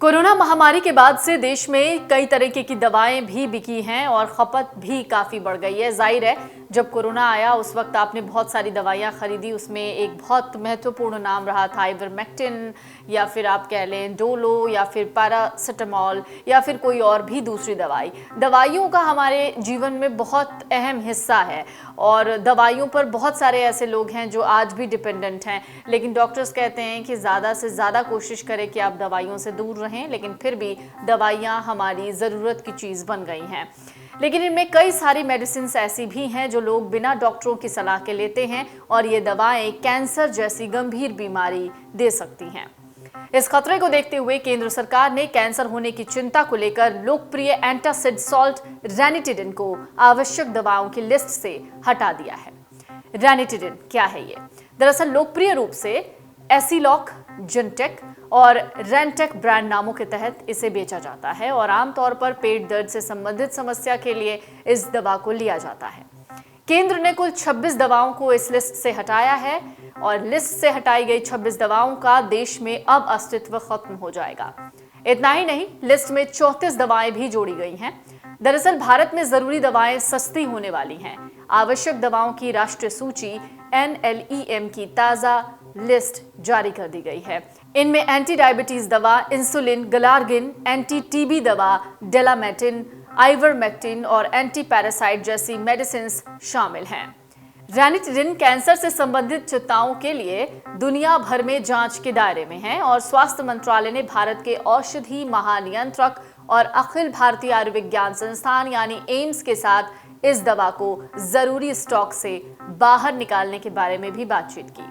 Corona महामारी के बाद से देश में कई तरीके की दवाएं भी बिकी हैं और खपत भी काफ़ी बढ़ गई है। जाहिर है, जब कोरोना आया उस वक्त आपने बहुत सारी दवाइयां खरीदी। उसमें एक बहुत महत्वपूर्ण नाम रहा था आइवरमेक्टिन, या फिर आप कह लें डोलो, या फिर पैरासिटामोल, या फिर कोई और भी दूसरी दवाई। दवाइयों का हमारे जीवन में बहुत अहम हिस्सा है और दवाइयों पर बहुत सारे ऐसे लोग हैं जो आज भी डिपेंडेंट हैं। लेकिन डॉक्टर्स कहते हैं कि ज़्यादा से ज़्यादा कोशिश करें कि आप दवाइयों से दूर रहें, लेकिन फिर भी दवाइयाँ हमारी ज़रूरत की चीज़ बन गई हैं। लेकिन इनमें कई सारी मेडिसिन ऐसी भी हैं जो लोग बिना डॉक्टरों की सलाह के लेते हैं और ये दवाएं कैंसर जैसी गंभीर बीमारी दे सकती हैं। इस खतरे को देखते हुए केंद्र सरकार ने कैंसर होने की चिंता को लेकर लोकप्रिय एंटासिड सॉल्ट रैनिटिडिन को आवश्यक दवाओं की लिस्ट से हटा दिया है। रैनिटिडिन क्या है ये? दरअसल लोकप्रिय रूप से एसिलॉक, जिनटेक और रेंटेक ब्रांड नामों के तहत इसे बेचा जाता है और आमतौर पर पेट दर्द से संबंधित समस्या के लिए इस दवा को लिया जाता है। केंद्र ने कुल 26 दवाओं को इस लिस्ट से हटाया है और लिस्ट से हटाई गई 26 दवाओं का देश में अब अस्तित्व खत्म हो जाएगा। इतना ही नहीं, लिस्ट में 34 दवाएं भी जोड़ी गई हैं। दरअसल भारत में जरूरी दवाएं सस्ती होने वाली हैं। आवश्यक दवाओं की राष्ट्रीय सूची NLEM की ताजा लिस्ट जारी कर दी गई है। इनमें एंटी डायबिटीज दवा इंसुलिन, गलार्गिन, एंटी टीबी दवा डेलामेटिन, आइवरमेक्टिन और एंटी पैरासाइट जैसी मेडिसिन शामिल हैं। रैनिटिडिन कैंसर से संबंधित चिंताओं के लिए दुनिया भर में जांच के दायरे में है और स्वास्थ्य मंत्रालय ने भारत के औषधि महानियंत्रक और अखिल भारतीय आयुर्विज्ञान संस्थान यानी एम्स के साथ इस दवा को जरूरी स्टॉक से बाहर निकालने के बारे में भी बातचीत की।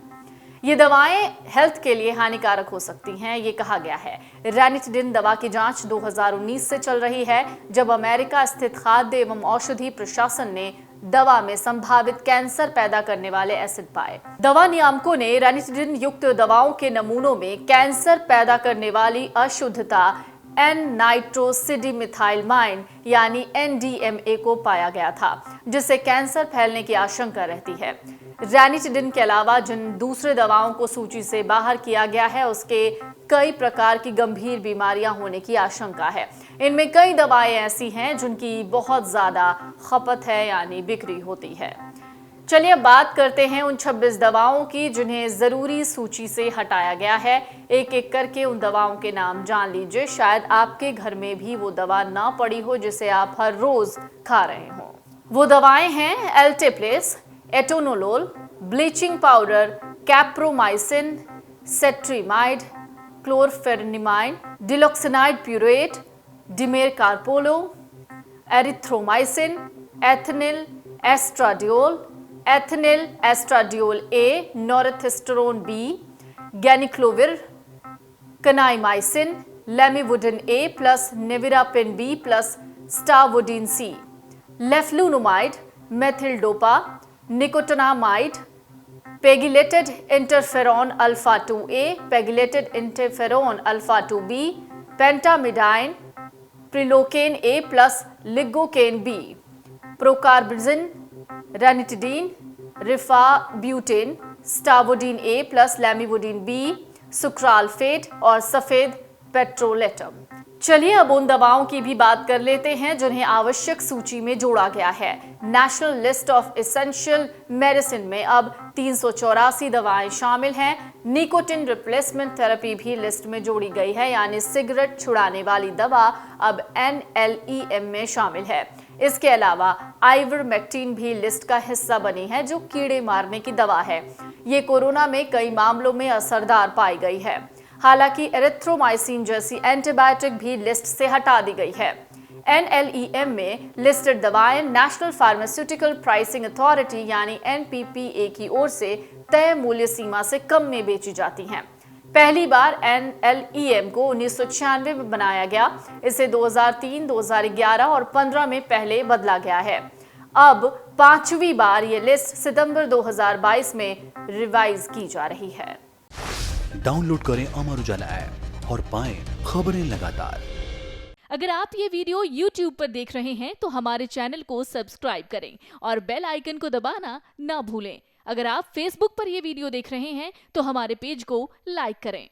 ये दवाएं हेल्थ के लिए हानिकारक हो सकती हैं, ये कहा गया है। रैनिटिडिन दवा की जांच 2019 से चल रही है, जब अमेरिका स्थित खाद्य एवं औषधि प्रशासन ने दवा में संभावित कैंसर पैदा करने वाले एसिड पाए। दवा नियामकों ने रैनिटिडिन युक्त दवाओं के नमूनों में कैंसर पैदा करने वाली अशुद्धता N-नाइट्रोसिडिमिथाइलमाइन यानी NDMA को पाया गया था, जिससे कैंसर फैलने की आशंका रहती है। रैनिटिडिन के अलावा जिन दूसरे दवाओं को सूची से बाहर किया गया है उसके कई प्रकार की गंभीर बीमारियां होने की आशंका है। इनमें कई दवाएं ऐसी हैं जिनकी बहुत ज्यादा खपत है यानी बिक्री होती है। चलिए अब बात करते हैं उन 26 दवाओं की जिन्हें जरूरी सूची से हटाया गया है। एक एक करके उन दवाओं के नाम जान लीजिए। शायद आपके घर में भी वो दवा ना पड़ी हो जिसे आप हर रोज खा रहे हो। वो दवाएं हैं alteplase, atenolol, bleaching powder, capreomycin, cetrimide, chlorpheniramine, diloxanide furoate, dimercaprol, erythromycin, ethinyl estradiol, ethinyl estradiol A, norethisterone B, ganciclovir, kanamycin, lamivudine A plus nevirapine B plus stavudine C, leflunomide, methyldopa, nicotinamide, pegylated interferon alpha 2A, pegylated interferon alpha 2B, pentamidine, prilocaine A plus lignocaine B, procarbazine, ranitidine, rifabutin, stavudine A plus lamivudine B, sucralfate और सफेद petrolatum. चलिए अब उन दवाओं की भी बात कर लेते हैं जिन्हें आवश्यक सूची में जोड़ा गया है। National list of essential medicine में अब 384 दवाएं शामिल हैं। निकोटिन रिप्लेसमेंट थेरेपी भी लिस्ट में जोड़ी गई है, यानी सिगरेट छुड़ाने वाली दवा अब NLEM में शामिल है। इसके अलावा आइवरमेक्टिन भी लिस्ट का हिस्सा बनी है, जो कीड़े मारने की दवा है। ये कोरोना में कई मामलों में असरदार पाई गई है। हालांकि एरिथ्रोमाइसिन जैसी एंटीबायोटिक भी लिस्ट से हटा दी गई है। NLEM में लिस्टेड दवाएं नेशनल फार्मास्यूटिकल प्राइसिंग अथॉरिटी यानी NPPA की ओर से तय मूल्य सीमा से कम में बेची जाती हैं। पहली बार NLEM को 1996 में बनाया गया। इसे 2003, 2011 और 15 में पहले बदला गया है। अब 5वीं बार ये लिस्ट सितंबर 2022 में रिवाइज की जा रही है। डाउनलोड करें अमर उजाला ऐप और पाएं खबरें लगातार। अगर आप ये वीडियो YouTube पर देख रहे हैं तो हमारे चैनल को सब्सक्राइब करें और बेल आइकन को दबाना ना भूलें। अगर आप Facebook पर ये वीडियो देख रहे हैं तो हमारे पेज को लाइक करें।